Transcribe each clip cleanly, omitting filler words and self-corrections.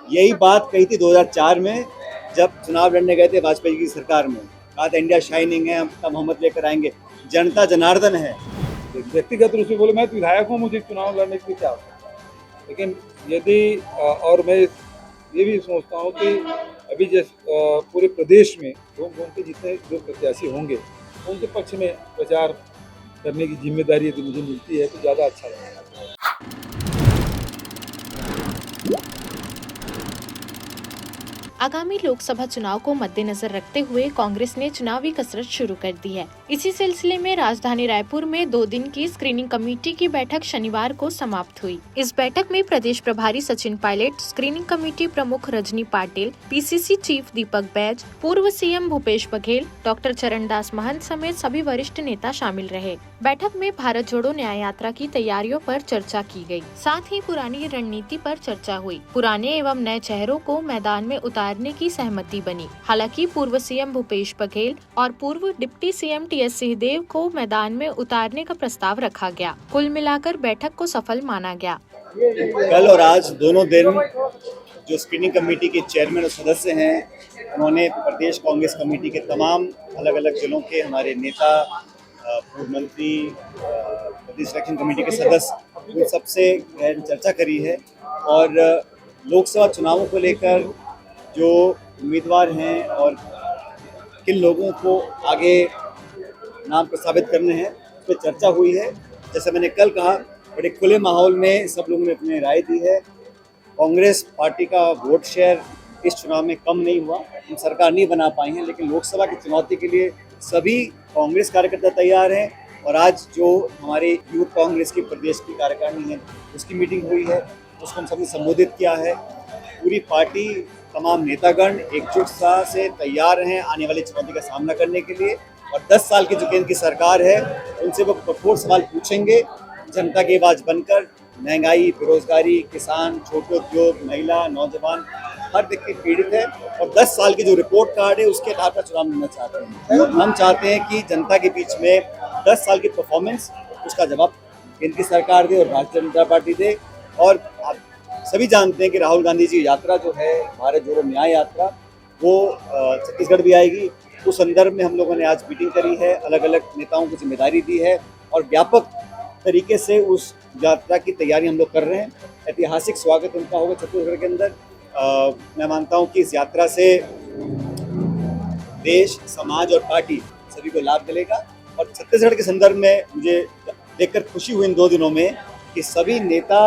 यही बात कही थी 2004 में जब चुनाव लड़ने गए थे वाजपेयी की सरकार में। कहा था इंडिया शाइनिंग है, हम बहुमत लेकर आएंगे। जनता जनार्दन है। व्यक्तिगत रूप से बोले, मैं तो विधायक हूँ, मुझे चुनाव लड़ने की क्या आवश्यकता है। लेकिन यदि और मैं ये भी सोचता हूँ कि अभी जिस पूरे प्रदेश में घूम घूम के जितने जो प्रत्याशी होंगे उनके पक्ष में प्रचार करने की जिम्मेदारी यदि मुझे मिलती है तो ज़्यादा अच्छा रहेगा। आगामी लोकसभा चुनाव को मद्देनजर रखते हुए कांग्रेस ने चुनावी कसरत शुरू कर दी है। इसी सिलसिले में राजधानी रायपुर में 2 दिन की स्क्रीनिंग कमेटी की बैठक शनिवार को समाप्त हुई। इस बैठक में प्रदेश प्रभारी सचिन पायलट, स्क्रीनिंग कमेटी प्रमुख रजनी पाटिल, पीसीसी चीफ दीपक बैज, पूर्व सीएम भूपेश बघेल, डॉक्टर चरणदास महंत समेत सभी वरिष्ठ नेता शामिल रहे। बैठक में भारत जोड़ो न्याय यात्रा की तैयारियों पर चर्चा की गई। साथ ही पुरानी रणनीति पर चर्चा हुई। पुराने एवं नए चेहरों को मैदान में उतारने की सहमति बनी। हालांकि पूर्व सीएम भूपेश बघेल और पूर्व डिप्टी सीएम टीएस सिंहदेव को मैदान में उतारने का प्रस्ताव रखा गया। कुल मिलाकर बैठक को सफल माना गया। कल और आज दोनों दिन जो स्क्रीनिंग कमेटी के चेयरमैन और सदस्य हैं, उन्होंने प्रदेश कांग्रेस कमेटी के तमाम अलग अलग जिलों के हमारे नेता, पूर्व मंत्री, प्रदेश इलेक्शन कमेटी के सदस्य, उन सबसे चर्चा करी है। और लोकसभा चुनावों को लेकर जो उम्मीदवार हैं और किन लोगों को आगे नाम प्रस्तावित करने हैं, उस पर चर्चा हुई है। जैसे मैंने कल कहा, बड़े खुले माहौल में सब लोगों ने अपनी राय दी है। कांग्रेस पार्टी का वोट शेयर इस चुनाव में कम नहीं हुआ, हम सरकार नहीं बना पाए हैं, लेकिन लोकसभा की चुनौती के लिए सभी कांग्रेस कार्यकर्ता तैयार हैं। और आज जो हमारे यूथ कांग्रेस की प्रदेश की कार्यकारिणी है, उसकी मीटिंग हुई है, उसको हम सबने संबोधित किया है। पूरी पार्टी, तमाम नेतागण एकजुटता से तैयार हैं आने वाली चुनौती का सामना करने के लिए। और 10 साल की जो केंद्र की सरकार है, उनसे वो कठोर सवाल पूछेंगे, जनता की आवाज़ बनकर। महंगाई, बेरोजगारी, किसान, छोटे उद्योग, महिला, नौजवान, हर व्यक्ति पीड़ित है। और 10 साल की जो रिपोर्ट कार्ड है, उसके आधार पर चुनाव लड़ना चाहते हैं। हम चाहते हैं कि जनता के बीच में 10 साल की परफॉर्मेंस, उसका जवाब केंद्र की सरकार दे और भारतीय जनता पार्टी दे। और आप सभी जानते हैं कि राहुल गांधी जी यात्रा जो है, भारत जोड़ो न्याय यात्रा, वो छत्तीसगढ़ भी आएगी। उस संदर्भ में हम लोगों ने आज मीटिंग करी है, अलग अलग नेताओं को जिम्मेदारी दी है और व्यापक तरीके से उस यात्रा की तैयारी हम लोग कर रहे हैं। ऐतिहासिक स्वागत उनका होगा छत्तीसगढ़ के अंदर। मैं मानता हूँ कि इस यात्रा से देश, समाज और पार्टी सभी को लाभ मिलेगा। और छत्तीसगढ़ के संदर्भ में मुझे देखकर खुशी हुई इन 2 दिनों में कि सभी नेता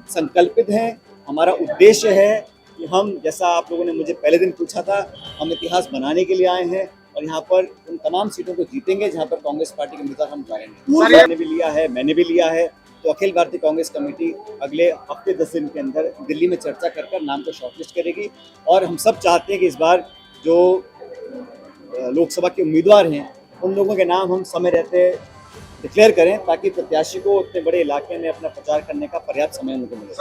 संकल्पित हैं। हमारा उद्देश्य है कि हम, जैसा आप लोगों ने मुझे पहले दिन पूछा था, हम इतिहास बनाने के लिए आए हैं और यहाँ पर उन तमाम सीटों को जीतेंगे जहाँ पर कांग्रेस पार्टी के उम्मीदवार हम उतारेंगे। मैंने भी लिया है, मैंने भी लिया है। तो अखिल भारतीय कांग्रेस कमेटी अगले हफ्ते 10 दिन के अंदर दिल्ली में चर्चा कर नाम को शॉर्टलिस्ट करेगी। और हम सब चाहते हैं कि इस बार जो लोकसभा के उम्मीदवार हैं, उन लोगों के नाम हम समय रहते डिक्लेयर करें, ताकि प्रत्याशी को उतने बड़े इलाके में अपना प्रचार करने का पर्याप्त समय उनको मिले।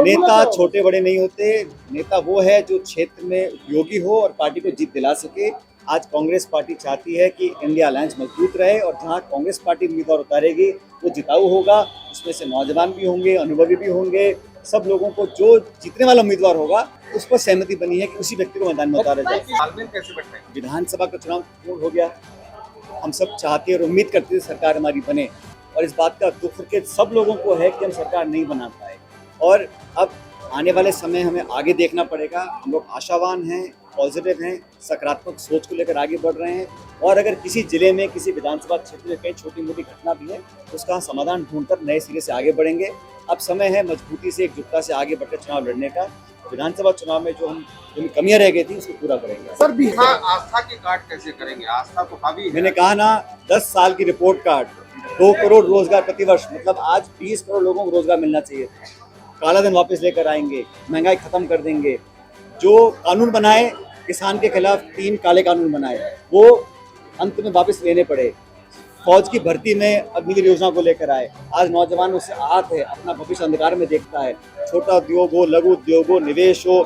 नेता छोटे बड़े नहीं होते, नेता वो है जो क्षेत्र में उपयोगी हो और पार्टी को जीत दिला सके। आज कांग्रेस पार्टी चाहती है कि इंडिया अलायंस मजबूत रहे और जहां कांग्रेस पार्टी उम्मीदवार उतारेगी वो जिताऊ होगा। उसमें से नौजवान भी होंगे, अनुभवी भी होंगे। सब लोगों को जो जीतने वाला उम्मीदवार होगा उस पर सहमति बनी है कि उसी व्यक्ति को मैदान में उतारा जाए। विधानसभा का चुनाव पूर्ण हो गया। हम सब चाहते और उम्मीद करते थे सरकार हमारी बने, और इस बात का दुख के सब लोगों को है कि हम सरकार नहीं बना पाए। और अब आने वाले समय हमें आगे देखना पड़ेगा। हम लोग आशावान हैं, पॉजिटिव हैं, सकारात्मक सोच को लेकर आगे बढ़ रहे हैं। और अगर किसी जिले में, किसी विधानसभा क्षेत्र में कहीं छोटी मोटी घटना भी है तो उसका समाधान ढूंढकर नए सिरे से आगे बढ़ेंगे। अब समय है मजबूती से, एकजुटता से आगे बढ़कर चुनाव लड़ने का। विधानसभा चुनाव में जो कमियां रह गई थी उसको पूरा करेंगे। सर, बिहार आस्था की कार्ड कैसे करेंगे? आस्था तो हावी है। मैंने कहा ना, 10 साल की रिपोर्ट कार्ड, 2 करोड़ रोजगार प्रतिवर्ष, मतलब आज 20 करोड़ लोगों को रोजगार मिलना चाहिए। काला धन वापस लेकर आएंगे, महंगाई खत्म कर देंगे। जो कानून बनाए किसान के खिलाफ, 3 काले कानून बनाए, वो अंत में वापस लेने पड़े। फौज की भर्ती में अग्निवीर योजना को लेकर आए। आज नौजवान उससे आहत है, अपना भविष्य अंधकार में देखता है। छोटा उद्योग हो, लघु उद्योग हो, निवेश हो,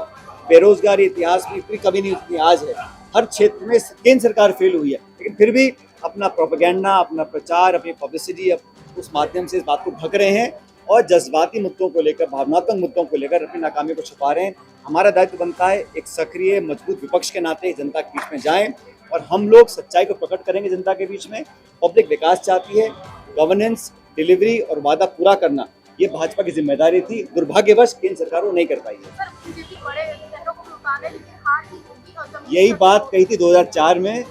बेरोजगारी इतिहास में इतनी कभी नहीं उतनी आज है। हर क्षेत्र में केंद्र सरकार फेल हुई है, लेकिन फिर भी अपना प्रोपेगेंडा, अपना प्रचार, अपनी पब्लिसिटी उस माध्यम से इस बात को ढक रहे हैं। और जज्बाती मुद्दों को लेकर, भावनात्मक मुद्दों को लेकर अपनी नाकामी को छुपा रहे हैं। हमारा दायित्व बनता है एक सक्रिय मजबूत विपक्ष के नाते जनता के बीच में जाएं और हम लोग सच्चाई को प्रकट करेंगे जनता के बीच में। पब्लिक विकास चाहती है, गवर्नेंस, डिलीवरी और वादा पूरा करना ये भाजपा की जिम्मेदारी थी। दुर्भाग्यवश केंद्र सरकार वो नहीं कर पाई है। यही बात कही थी 2004 में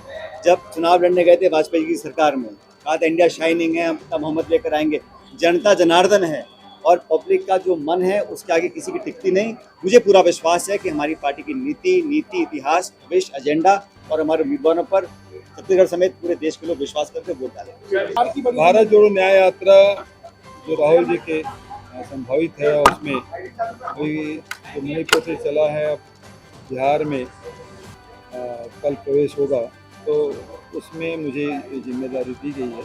जब चुनाव लड़ने गए थे वाजपेयी की सरकार में। कहा था इंडिया शाइनिंग है, हम तब मोहम्मद लेकर आएंगे। जनता जनार्दन है और पब्लिक का जो मन है उसके आगे किसी की टिकती नहीं। मुझे पूरा विश्वास है कि हमारी पार्टी की नीति, इतिहास, भविष्य, एजेंडा और हमारे उम्मीदवारों पर छत्तीसगढ़ समेत पूरे देश के लोग विश्वास करके वोट डालेंगे। भारत जोड़ो न्याय यात्रा जो राहुल जी के संभावित है, उसमें अभी जो मणिपुर से चला है, अब बिहार में कल प्रवेश होगा, तो उसमें मुझे ये जिम्मेदारी दी गई है।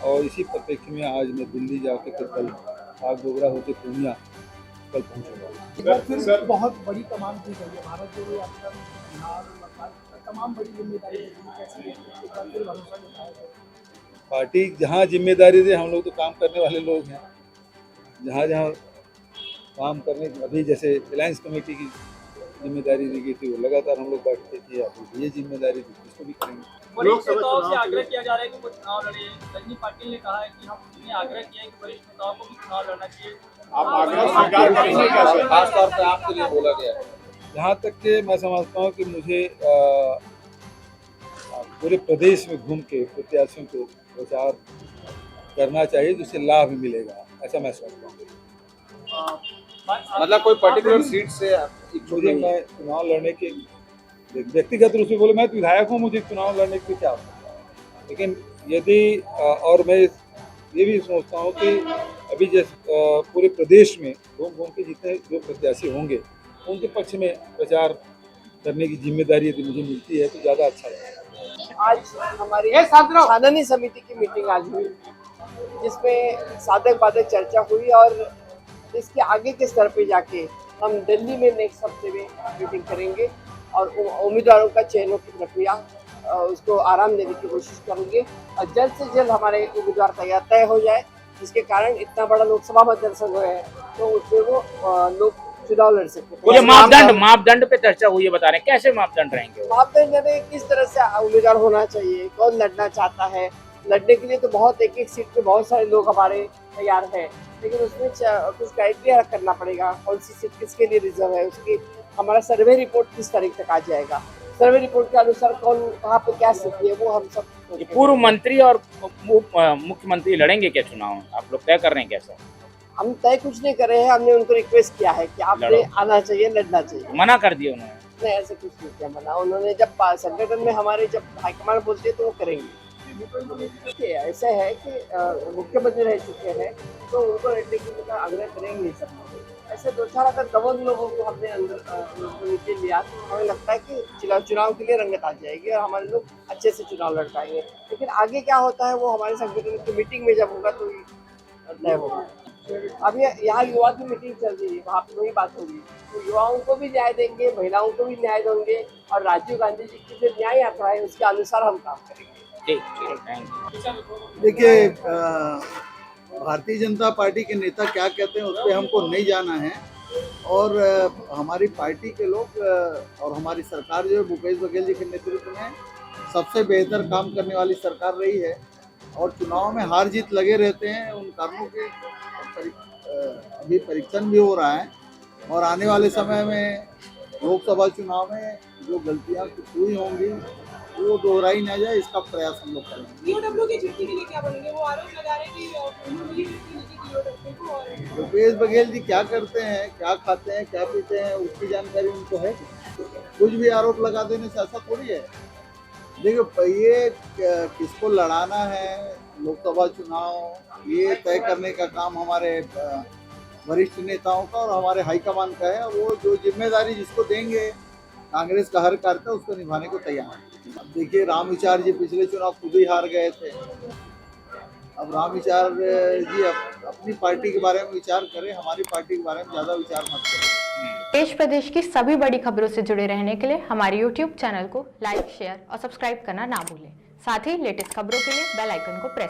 और इसी परिप्रेक्ष्य में आज मैं दिल्ली जाके फिर कल आगडोगरा होकर पूर्णिया कल पहुँचूँगा। फिर बहुत बड़ी तमाम की गई है भारत जोड़ो यात्रा में, बिहार, तमाम बड़ी जिम्मेदारी कैसे भरोसा दिखाया। पार्टी जहाँ जिम्मेदारी दे, हम लोग तो काम करने वाले लोग हैं। जहाँ जहाँ काम करने, अभी जैसे अलायंस कमेटी की जिम्मेदारी दी गई थी वो लगातार हम लोग बैठते थे, अभी ये जिम्मेदारी दी इसको भी करेंगे। वरिष्ठ नेताओं से आग्रह किया जा रहा है कि वो चुनाव लड़े। रजनी पाटिल ने कहा है कि हमने आग्रह किया है कि वरिष्ठ नेताओं को भी चुनाव लड़ना चाहिए। आप आग्रह स्वीकार करेंगे कैसे? खासतौर पर आपके लिए बोला गया है। जहाँ तक कि मैं समझता हूँ कि मुझे पूरे प्रदेश में घूम के प्रत्याशियों को प्रचार करना चाहिए, जिससे लाभ मिलेगा, ऐसा मैं समझता हूँ। मतलब कोई पर्टिकुलर सीट से मुझे, मैं चुनाव लड़ने के व्यक्तिगत रूप से बोले, मैं तो विधायक हूँ, मुझे चुनाव लड़ने की क्या आवश्यकता है। लेकिन यदि और मैं ये भी सोचता हूँ कि अभी जैसे पूरे प्रदेश में घूम घूम के जितने जो प्रत्याशी होंगे उनके पक्ष में प्रचार करने की जिम्मेदारी यदि मुझे मिलती है तो ज़्यादा अच्छा रहेगा। आज हमारी छाननी समिति की मीटिंग आज हुई, जिसमें साधक बाधक चर्चा हुई और इसके आगे के स्तर पे जाके हम दिल्ली में नेक्स्ट हफ्ते में मीटिंग करेंगे और उम्मीदवारों का चयनों की प्रक्रिया उसको आराम देने की कोशिश करेंगे और जल्द से जल्द हमारे उम्मीदवार तय हो जाए, जिसके कारण इतना बड़ा लोकसभा मतदान हुए हैं तो उसमें वो लोग चुनाव लड़ सकते हैं। मापदंड पे चर्चा हुई है, बता रहे हैं कैसे मापदंड रहेंगे? मापदंड में किस तरह से उम्मीदवार होना चाहिए, कौन लड़ना चाहता है। लड़ने के लिए तो बहुत एक सीट पे बहुत सारे लोग हमारे तैयार हैं, लेकिन उसमें कुछ क्राइटेरिया करना पड़ेगा, कौन सी सीट किसके लिए रिजर्व है, उसकी हमारा सर्वे रिपोर्ट किस तारीख तक आ जाएगा। सर्वे रिपोर्ट के अनुसार कौन कहाँ पे क्या स्थिति है वो हम सब। पूर्व मंत्री और मुख्यमंत्री लड़ेंगे क्या चुनाव? आप लोग तय कर रहे हैं कैसे? हम तय कुछ नहीं कर रहे हैं, हमने उनको रिक्वेस्ट किया है कि आपने आना चाहिए, लड़ना चाहिए। मना कर दिया उन्होंने? नहीं, ऐसे कुछ नहीं किया मना उन्होंने। जब संगठन में हमारे जब हाईकमान बोलते हैं तो वो करेंगे। ऐसा है कि मुख्यमंत्री रह चुके हैं तो उनको लड़ने की आग्रह करेंगे सब लोग। ऐसे दो चार अगर दबंग लोगों को हमने अंदर नीचे लिया तो हमें लगता है कि चुनाव के लिए रंगत आ जाएगी और हमारे लोग अच्छे से चुनाव लड़ पाएंगे। लेकिन आगे क्या होता है वो हमारे संगठन की मीटिंग में जब होगा तो तय होगा। अभी यहाँ युवा की मीटिंग चल रही है, वहाँ पे वही बात होगी, तो युवाओं को भी न्याय देंगे, महिलाओं को भी न्याय देंगे और राजीव गांधी जी की जो न्याय यात्रा है उसके अनुसार हम काम करेंगे। देखिए, भारतीय जनता पार्टी के नेता क्या कहते हैं उस पर हमको नहीं जाना है और हमारी पार्टी के लोग और हमारी सरकार जो है भूपेश बघेल जी के नेतृत्व में सबसे बेहतर काम करने वाली सरकार रही है और चुनाव में हार जीत लगे रहते हैं। उन कारणों के अभी परीक्षण भी हो रहा है और आने वाले समय में लोकसभा चुनाव में जो गलतियां हुई होंगी वो दोहराई ना जाए, इसका प्रयास हम लोग करेंगे। ईओडब्ल्यू की चिट्ठी के लिए क्या बोलेंगे? वो आरोप लगा रहे हैं कि भूपेश बघेल जी क्या करते हैं, क्या खाते हैं, क्या पीते हैं, उसकी जानकारी उनको है। कुछ भी आरोप लगा देने से ऐसा थोड़ी है। देखिए, ये किसको लड़ाना है लोकसभा चुनाव ये तय करने का काम हमारे वरिष्ठ नेताओं का और हमारे हाईकमान का है। वो जो जिम्मेदारी जिसको देंगे कांग्रेस का हर कार्यकर्ता उसको निभाने को तैयार है। अब देखिए, राम विचार जी पिछले चुनाव खुद ही हार गए थे। अब राम विचार जी अपनी पार्टी के बारे में विचार करें, हमारी पार्टी के बारे में ज़्यादा विचार मत करें। देश प्रदेश की सभी बड़ी खबरों से जुड़े रहने के लिए हमारे YouTube चैनल को लाइक, शेयर और सब्सक्राइब करना ना भूलें। साथ ही लेटेस्ट खबरों के लिए बेल आइकन को प्रेस